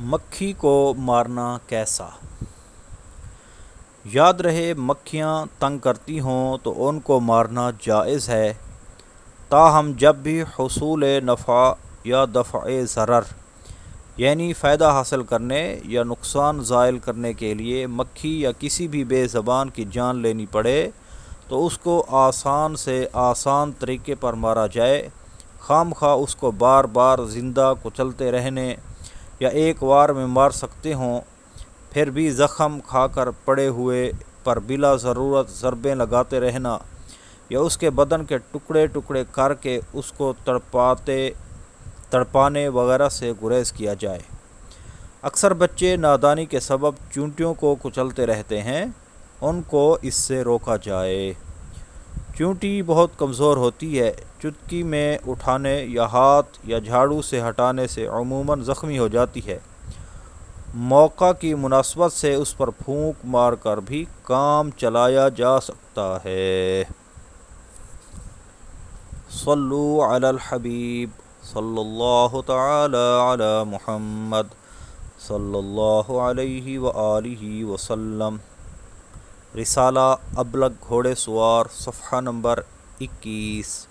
مکھی کو مارنا کیسا؟ یاد رہے مکھیاں تنگ کرتی ہوں تو ان کو مارنا جائز ہے، تاہم جب بھی حصول نفع یا دفع ضرر یعنی فائدہ حاصل کرنے یا نقصان زائل کرنے کے لیے مکھی یا کسی بھی بے زبان کی جان لینی پڑے تو اس کو آسان سے آسان طریقے پر مارا جائے، خام خواہ اس کو بار بار زندہ کچلتے رہنے یا ایک وار میں مار سکتے ہوں، پھر بھی زخم کھا کر پڑے ہوئے پر بلا ضرورت ضربیں لگاتے رہنا یا اس کے بدن کے ٹکڑے ٹکڑے کر کے اس کو تڑپانے وغیرہ سے گریز کیا جائے۔ اکثر بچے نادانی کے سبب چونٹیوں کو کچلتے رہتے ہیں، ان کو اس سے روکا جائے۔ چونٹی بہت کمزور ہوتی ہے، چٹکی میں اٹھانے یا ہاتھ یا جھاڑو سے ہٹانے سے عموماً زخمی ہو جاتی ہے۔ موقع کی مناسبت سے اس پر پھونک مار کر بھی کام چلایا جا سکتا ہے۔ صلو علی الحبیب صلی اللہ تعالی علی محمد صلی اللہ علیہ وآلہ وسلم۔ رسالہ ابلغ گھوڑے سوار، صفحہ نمبر 21۔